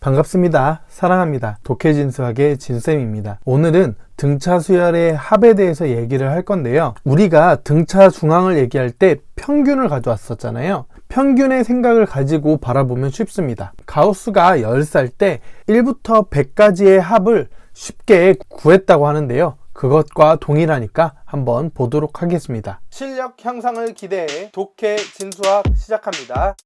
반갑습니다. 사랑합니다. 독해진수학의 진쌤입니다. 오늘은 등차 수열의 합에 대해서 얘기를 할 건데요. 우리가 등차 중앙을 얘기할 때 평균을 가져왔었잖아요. 평균의 생각을 가지고 바라보면 쉽습니다. 가우스가 10살 때 1부터 100까지의 합을 쉽게 구했다고 하는데요. 그것과 동일하니까 한번 보도록 하겠습니다. 실력 향상을 기대해 독해진수학 시작합니다.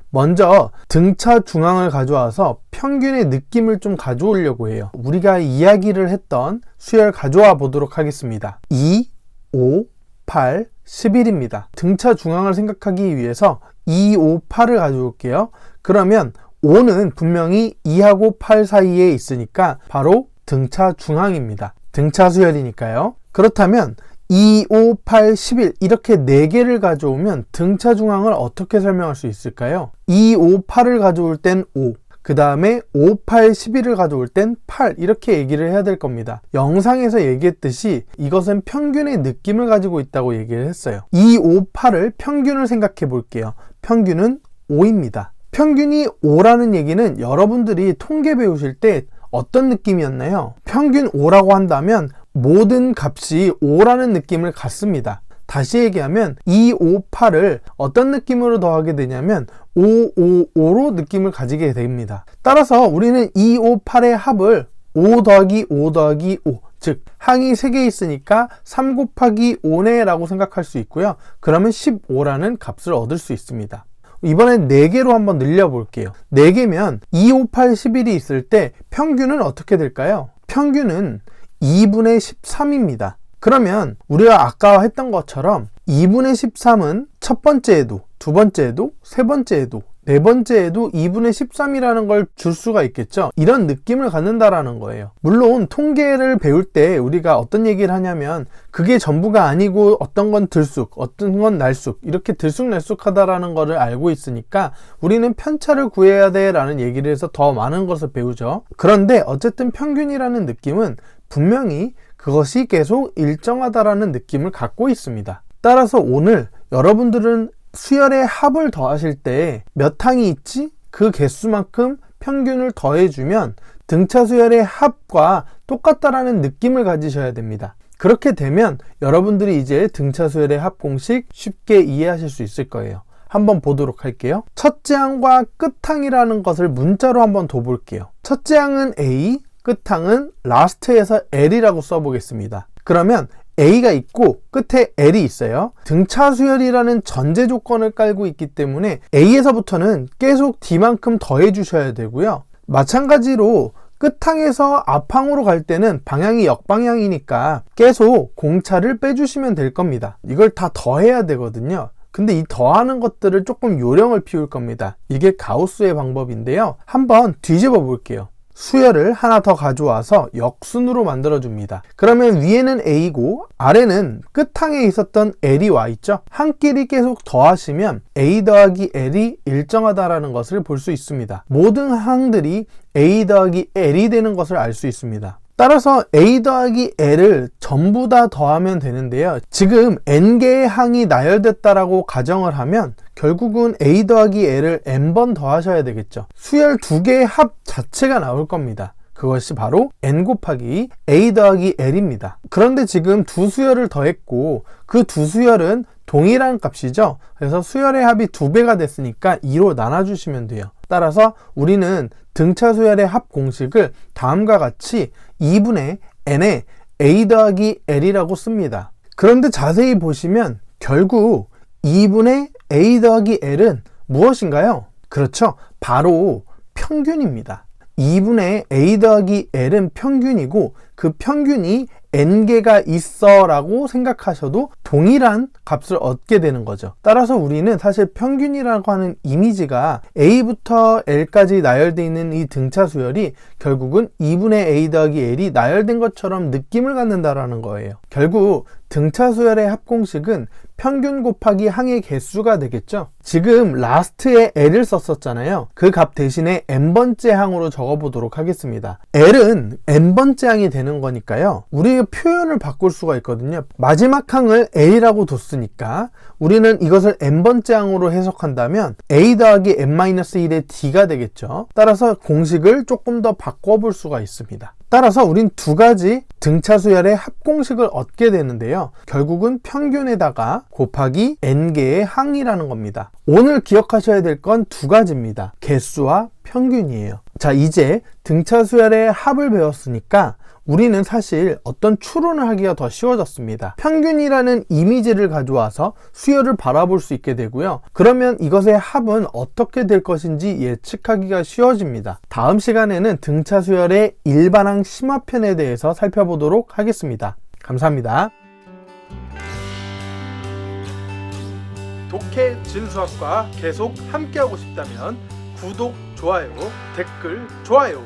먼저 등차 중앙을 가져와서 평균의 느낌을 좀 가져오려고 해요. 우리가 이야기를 했던 수열 가져와 보도록 하겠습니다. 2, 5, 8, 11입니다. 등차 중앙을 생각하기 위해서 2, 5, 8을 가져올게요. 그러면 5는 분명히 2하고 8 사이에 있으니까 바로 등차 중앙입니다. 등차 수열이니까요. 그렇다면 2, 5, 8, 11 이렇게 4개를 가져오면 등차 중앙을 어떻게 설명할 수 있을까요? 2, 5, 8을 가져올 땐 5, 그 다음에 5, 8, 11을 가져올 땐 8 이렇게 얘기를 해야 될 겁니다. 영상에서 얘기했듯이 이것은 평균의 느낌을 가지고 있다고 얘기를 했어요. 2, 5, 8을 평균을 생각해 볼게요. 평균은 5입니다. 평균이 5라는 얘기는 여러분들이 통계 배우실 때 어떤 느낌이었나요? 평균 5라고 한다면 모든 값이 5라는 느낌을 갖습니다. 다시 얘기하면 2, 5, 8을 어떤 느낌으로 더하게 되냐면 5, 5, 5로 느낌을 가지게 됩니다. 따라서 우리는 2, 5, 8의 합을 5 더하기 5 더하기 5, 즉 항이 3개 있으니까 3 곱하기 5네 라고 생각할 수 있고요. 그러면 15라는 값을 얻을 수 있습니다. 이번엔 4개로 한번 늘려볼게요. 4개면 2, 5, 8, 11이 있을 때 평균은 어떻게 될까요? 평균은 2분의 13입니다. 그러면 우리가 아까 했던 것처럼 2분의 13은 첫 번째에도, 두 번째에도, 세 번째에도, 네 번째에도 2분의 13이라는 걸 줄 수가 있겠죠. 이런 느낌을 갖는다라는 거예요. 물론 통계를 배울 때 우리가 어떤 얘기를 하냐면 그게 전부가 아니고 어떤 건 들쑥, 어떤 건 날쑥 이렇게 들쑥날쑥하다라는 거를 알고 있으니까 우리는 편차를 구해야 돼 라는 얘기를 해서 더 많은 것을 배우죠. 그런데 어쨌든 평균이라는 느낌은 분명히 그것이 계속 일정하다라는 느낌을 갖고 있습니다. 따라서 오늘 여러분들은 수열의 합을 더하실 때 몇 항이 있지? 그 개수만큼 평균을 더해주면 등차 수열의 합과 똑같다라는 느낌을 가지셔야 됩니다. 그렇게 되면 여러분들이 이제 등차 수열의 합 공식 쉽게 이해하실 수 있을 거예요. 한번 보도록 할게요. 첫째 항과 끝항이라는 것을 문자로 한번 둬볼게요. 첫째 항은 A, 끝항은 라스트에서 L이라고 써보겠습니다. 그러면 A가 있고 끝에 L이 있어요. 등차 수열이라는 전제 조건을 깔고 있기 때문에 A에서부터는 계속 D만큼 더해 주셔야 되고요. 마찬가지로 끝항에서 앞항으로 갈 때는 방향이 역방향이니까 계속 공차를 빼주시면 될 겁니다. 이걸 다 더해야 되거든요. 근데 이 더하는 것들을 조금 요령을 피울 겁니다. 이게 가우스의 방법인데요. 한번 뒤집어 볼게요. 수열을 하나 더 가져와서 역순으로 만들어 줍니다. 그러면 위에는 A고 아래는 끝항에 있었던 L이 와 있죠. 항끼리 계속 더하시면 A 더하기 L이 일정하다라는 것을 볼 수 있습니다. 모든 항들이 A 더하기 L이 되는 것을 알 수 있습니다. 따라서 A 더하기 L을 전부 다 더하면 되는데요. 지금 N개의 항이 나열됐다라고 가정을 하면 결국은 A 더하기 L을 N번 더하셔야 되겠죠. 수열 2개의 합 자체가 나올 겁니다. 그것이 바로 N 곱하기 A 더하기 L입니다. 그런데 지금 두 수열을 더했고 그 두 수열은 동일한 값이죠. 그래서 수열의 합이 2배가 됐으니까 2로 나눠주시면 돼요. 따라서 우리는 등차 수열의 합 공식을 다음과 같이 2분의 N에 A 더하기 L이라고 씁니다. 그런데 자세히 보시면 결국 2분의 A 더하기 L은 무엇인가요? 그렇죠. 바로 평균입니다. 2분의 A 더하기 L은 평균이고 그 평균이 N개가 있어 라고 생각하셔도 동일한 값을 얻게 되는 거죠. 따라서 우리는 사실 평균이라고 하는 이미지가 A부터 L까지 나열되어 있는 이 등차 수열이 결국은 2분의 A 더하기 L이 나열된 것처럼 느낌을 갖는다라는 거예요. 결국 등차 수열의 합공식은 평균 곱하기 항의 개수가 되겠죠. 지금 라스트에 L을 썼었잖아요. 그 값 대신에 n번째 항으로 적어보도록 하겠습니다. L은 n번째 항이 되는 되는 거니까요. 우리의 표현을 바꿀 수가 있거든요. 마지막 항을 a라고 뒀으니까 우리는 이것을 n번째 항으로 해석한다면 a 더하기 n-1의 d가 되겠죠. 따라서 공식을 조금 더 바꿔볼 수가 있습니다. 따라서 우린 두 가지 등차 수열의 합공식을 얻게 되는데요. 결국은 평균에다가 곱하기 n개의 항이라는 겁니다. 오늘 기억하셔야 될 건 두 가지입니다. 개수와 평균이에요. 자, 이제 등차 수열의 합을 배웠으니까 우리는 사실 어떤 추론을 하기가 더 쉬워졌습니다. 평균이라는 이미지를 가져와서 수열을 바라볼 수 있게 되고요. 그러면 이것의 합은 어떻게 될 것인지 예측하기가 쉬워집니다. 다음 시간에는 등차 수열의 일반항 심화편에 대해서 살펴보도록 하겠습니다. 감사합니다. 독해 진수학과 계속 함께하고 싶다면 구독, 좋아요, 댓글, 좋아요